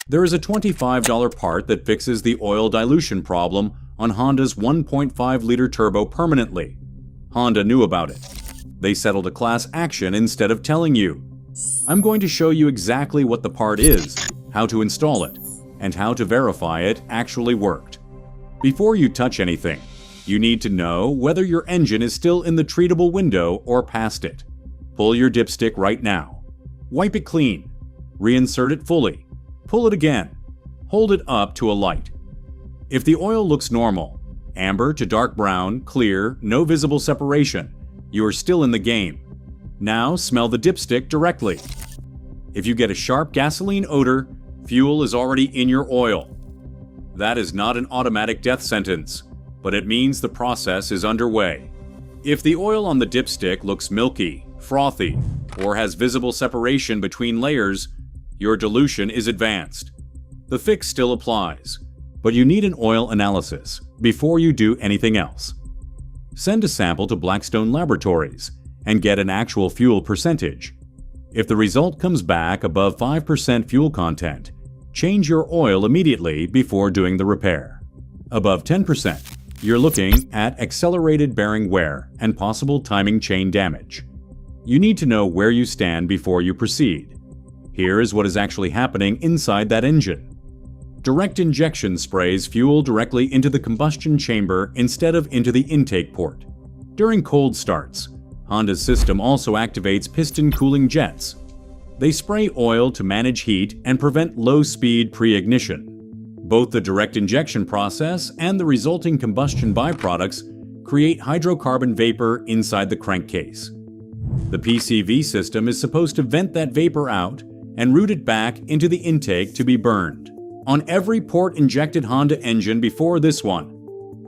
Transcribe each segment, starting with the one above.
There is a $25 part that fixes the oil dilution problem on Honda's 1.5-liter turbo permanently. Honda knew about it. They settled a class action instead of telling you. I'm going to show you exactly what the part is, how to install it, and how to verify it actually worked. Before you touch anything, you need to know whether your engine is still in the treatable window or past it. Pull your dipstick right now. Wipe it clean. Reinsert it fully. Pull it again. Hold it up to a light. If the oil looks normal, amber to dark brown, clear, no visible separation, you are still in the game. Now smell the dipstick directly. If you get a sharp gasoline odor, fuel is already in your oil. That is not an automatic death sentence, but it means the process is underway. If the oil on the dipstick looks milky, frothy, or has visible separation between layers, your dilution is advanced. The fix still applies, but you need an oil analysis before you do anything else. Send a sample to Blackstone Laboratories and get an actual fuel percentage. If the result comes back above 5% fuel content, change your oil immediately before doing the repair. Above 10%, you're looking at accelerated bearing wear and possible timing chain damage. You need to know where you stand before you proceed. Here is what is actually happening inside that engine. Direct injection sprays fuel directly into the combustion chamber instead of into the intake port. During cold starts, Honda's system also activates piston cooling jets. They spray oil to manage heat and prevent low-speed pre-ignition. Both the direct injection process and the resulting combustion byproducts create hydrocarbon vapor inside the crankcase. The PCV system is supposed to vent that vapor out and route it back into the intake to be burned. On every port-injected Honda engine before this one,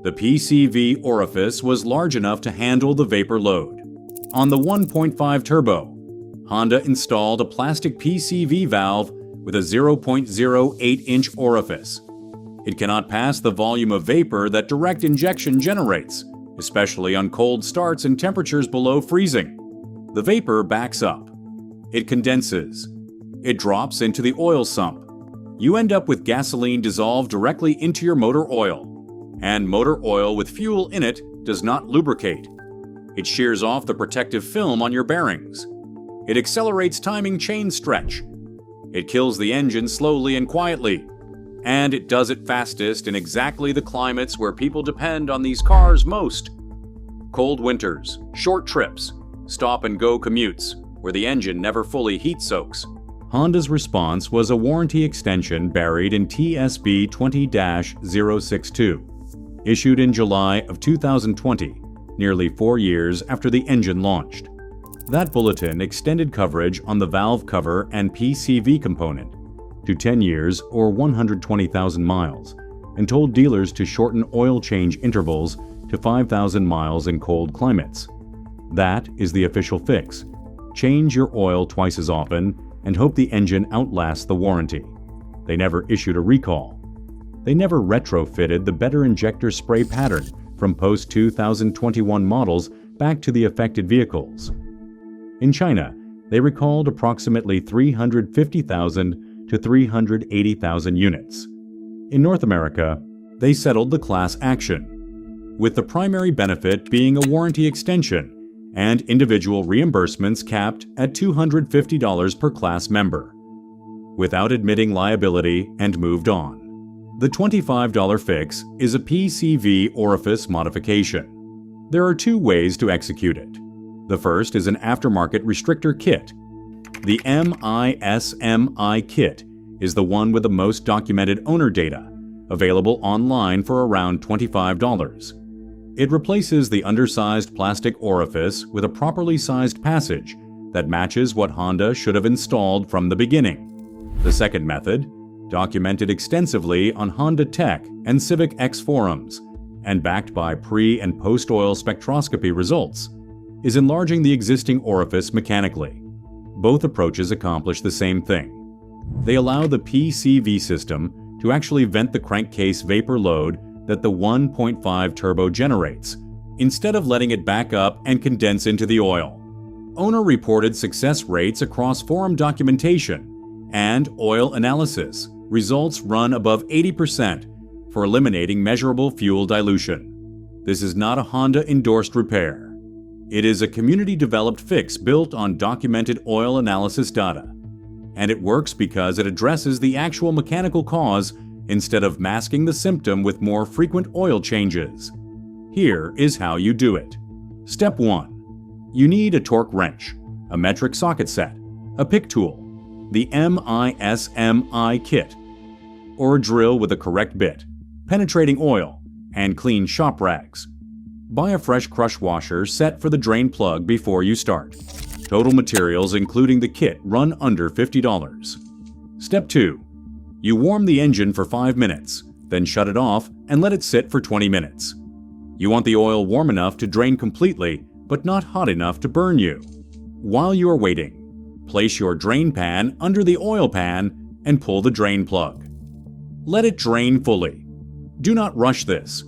the PCV orifice was large enough to handle the vapor load. On the 1.5 turbo, Honda installed a plastic PCV valve with a 0.08-inch orifice. It cannot pass the volume of vapor that direct injection generates, especially on cold starts and temperatures below freezing. The vapor backs up. It condenses. It drops into the oil sump. You end up with gasoline dissolved directly into your motor oil. And motor oil with fuel in it does not lubricate. It shears off the protective film on your bearings. It accelerates timing chain stretch. It kills the engine slowly and quietly. And it does it fastest in exactly the climates where people depend on these cars most. Cold winters, short trips, stop-and-go commutes, where the engine never fully heat soaks. Honda's response was a warranty extension buried in TSB 20-062, issued in July of 2020, nearly 4 years after the engine launched. That bulletin extended coverage on the valve cover and PCV component to 10 years or 120,000 miles, and told dealers to shorten oil change intervals to 5,000 miles in cold climates. That is the official fix. Change your oil twice as often and hope the engine outlasts the warranty. They never issued a recall. They never retrofitted the better injector spray pattern from post-2021 models back to the affected vehicles. In China, they recalled approximately 350,000 to 380,000 units. In North America, they settled the class action, with the primary benefit being a warranty extension and individual reimbursements capped at $250 per class member, without admitting liability, and moved on. The $25 fix is a PCV orifice modification. There are two ways to execute it. The first is an aftermarket restrictor kit. The MISMI kit is the one with the most documented owner data, available online for around $25. It replaces the undersized plastic orifice with a properly sized passage that matches what Honda should have installed from the beginning. The second method, documented extensively on Honda Tech and Civic X forums, and backed by pre- and post-oil spectroscopy results, is enlarging the existing orifice mechanically. Both approaches accomplish the same thing. They allow the PCV system to actually vent the crankcase vapor load that the 1.5 turbo generates, instead of letting it back up and condense into the oil. Owner reported success rates across forum documentation and oil analysis Results run above 80% for eliminating measurable fuel dilution. This is not a Honda-endorsed repair. It is a community-developed fix built on documented oil analysis data. And it works because it addresses the actual mechanical cause instead of masking the symptom with more frequent oil changes. Here is how you do it. Step 1. You need a torque wrench, a metric socket set, a pick tool, the MISMI kit, or a drill with the correct bit, penetrating oil, and clean shop rags. Buy a fresh crush washer set for the drain plug before you start. Total materials including the kit run under $50. Step 2. You warm the engine for 5 minutes, then shut it off and let it sit for 20 minutes. You want the oil warm enough to drain completely, but not hot enough to burn you. While you are waiting, place your drain pan under the oil pan and pull the drain plug. Let it drain fully. Do not rush this.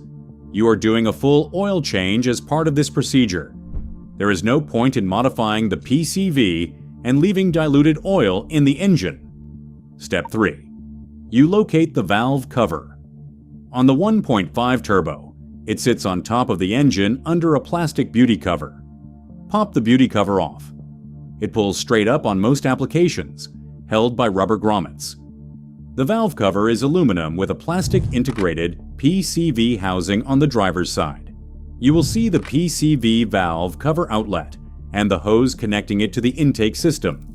You are doing a full oil change as part of this procedure. There is no point in modifying the PCV and leaving diluted oil in the engine. Step 3. You locate the valve cover. On the 1.5 turbo, it sits on top of the engine under a plastic beauty cover. Pop the beauty cover off. It pulls straight up on most applications, held by rubber grommets. The valve cover is aluminum with a plastic integrated PCV housing on the driver's side. You will see the PCV valve cover outlet and the hose connecting it to the intake system.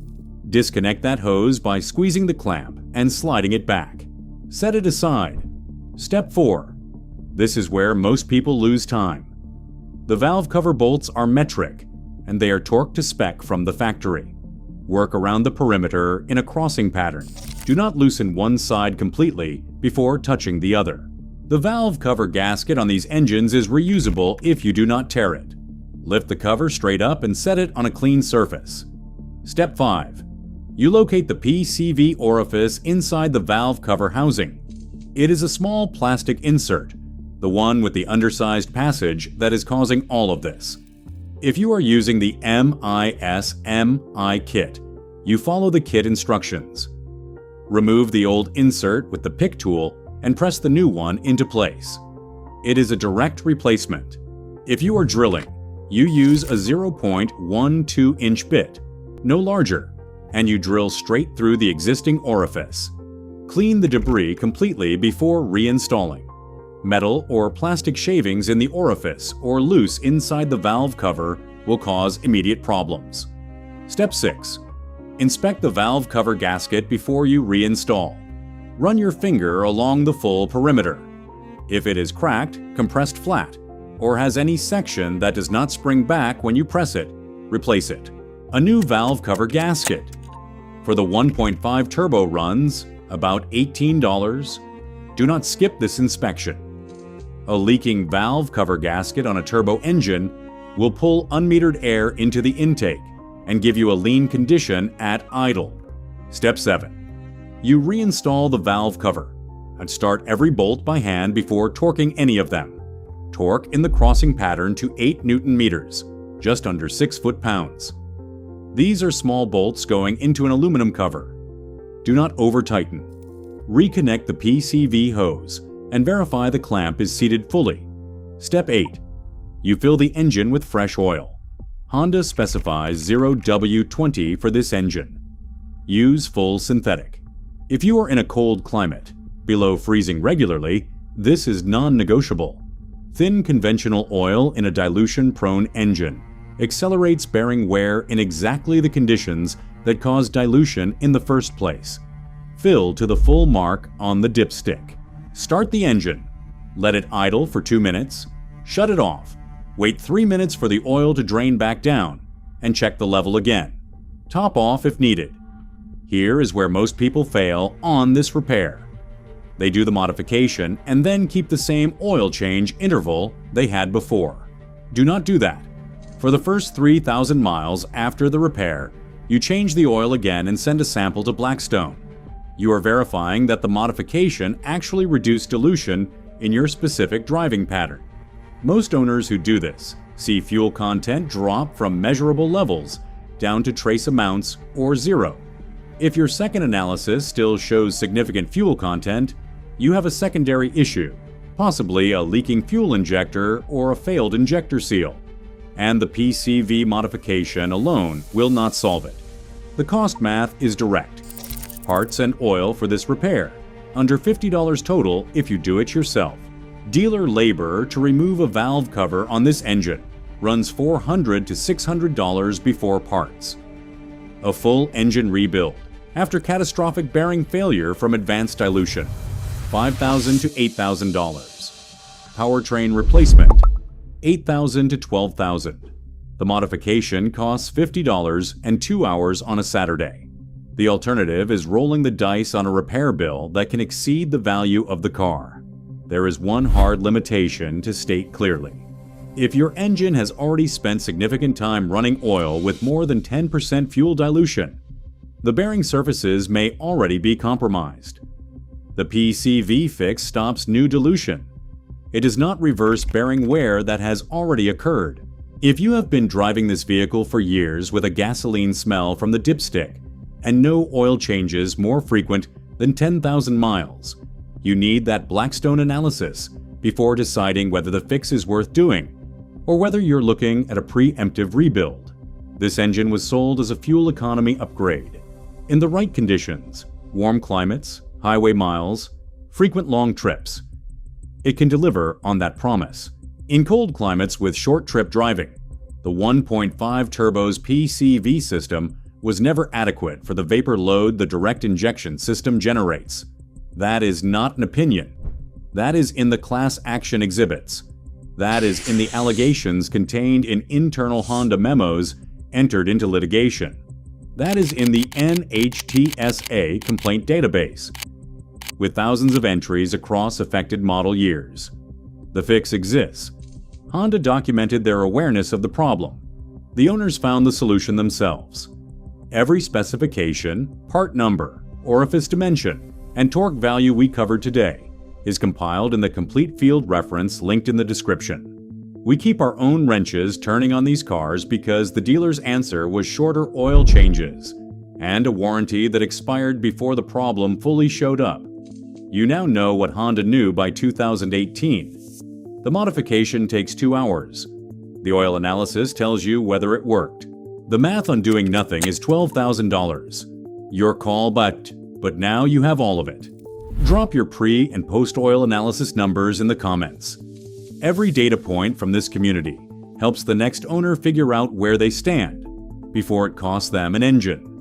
Disconnect that hose by squeezing the clamp and sliding it back. Set it aside. Step 4. This is where most people lose time. The valve cover bolts are metric, and they are torqued to spec from the factory. Work around the perimeter in a crossing pattern. Do not loosen one side completely before touching the other. The valve cover gasket on these engines is reusable if you do not tear it. Lift the cover straight up and set it on a clean surface. Step 5. You locate the PCV orifice inside the valve cover housing. It is a small plastic insert, the one with the undersized passage that is causing all of this. If you are using the MISMI kit, you follow the kit instructions. Remove the old insert with the pick tool and press the new one into place. It is a direct replacement. If you are drilling, you use a 0.12-inch bit, no larger, and you drill straight through the existing orifice. Clean the debris completely before reinstalling. Metal or plastic shavings in the orifice or loose inside the valve cover will cause immediate problems. Step 6. Inspect the valve cover gasket before you reinstall. Run your finger along the full perimeter. If it is cracked, compressed flat, or has any section that does not spring back when you press it, replace it. A new valve cover gasket. For the 1.5 turbo runs, about $18. Do not skip this inspection. A leaking valve cover gasket on a turbo engine will pull unmetered air into the intake and give you a lean condition at idle. Step 7. You reinstall the valve cover and start every bolt by hand before torquing any of them. Torque in the crossing pattern to 8 Newton meters, just under 6 foot-pounds. These are small bolts going into an aluminum cover. Do not over-tighten. Reconnect the PCV hose and verify the clamp is seated fully. Step 8. You fill the engine with fresh oil. Honda specifies 0W20 for this engine. Use full synthetic. If you are in a cold climate, below freezing regularly, this is non-negotiable. Thin conventional oil in a dilution-prone engine accelerates bearing wear in exactly the conditions that cause dilution in the first place. Fill to the full mark on the dipstick. Start the engine. Let it idle for 2 minutes. Shut it off. Wait 3 minutes for the oil to drain back down, and check the level again. Top off if needed. Here is where most people fail on this repair. They do the modification and then keep the same oil change interval they had before. Do not do that. For the first 3,000 miles after the repair, you change the oil again and send a sample to Blackstone. You are verifying that the modification actually reduced dilution in your specific driving pattern. Most owners who do this see fuel content drop from measurable levels down to trace amounts or zero. If your second analysis still shows significant fuel content, you have a secondary issue, possibly a leaking fuel injector or a failed injector seal, and the PCV modification alone will not solve it. The cost math is direct. Parts and oil for this repair, under $50 total if you do it yourself. Dealer labor to remove a valve cover on this engine runs $400 to $600 before parts. A full engine rebuild after catastrophic bearing failure from advanced dilution, $5,000 to $8,000. Powertrain replacement, $8,000 to $12,000. The modification costs $50 and 2 hours on a Saturday. The alternative is rolling the dice on a repair bill that can exceed the value of the car. There is one hard limitation to state clearly. If your engine has already spent significant time running oil with more than 10% fuel dilution, the bearing surfaces may already be compromised. The PCV fix stops new dilution. It does not reverse bearing wear that has already occurred. If you have been driving this vehicle for years with a gasoline smell from the dipstick and no oil changes more frequent than 10,000 miles, you need that Blackstone analysis before deciding whether the fix is worth doing or whether you're looking at a preemptive rebuild. This engine was sold as a fuel economy upgrade. In the right conditions, warm climates, highway miles, frequent long trips, it can deliver on that promise. In cold climates with short trip driving, the 1.5 turbo's PCV system was never adequate for the vapor load the direct injection system generates. That is not an opinion. That is in the class action exhibits. That is in the allegations contained in internal Honda memos entered into litigation. That is in the NHTSA complaint database, with thousands of entries across affected model years. The fix exists. Honda documented their awareness of the problem. The owners found the solution themselves. Every specification, part number, orifice dimension, and torque value we covered today is compiled in the complete field reference linked in the description. We keep our own wrenches turning on these cars because the dealer's answer was shorter oil changes and a warranty that expired before the problem fully showed up. You now know what Honda knew by 2018. The modification takes 2 hours. The oil analysis tells you whether it worked. The math on doing nothing is $12,000. Your call, but now you have all of it. Drop your pre- and post-oil analysis numbers in the comments. Every data point from this community helps the next owner figure out where they stand before it costs them an engine.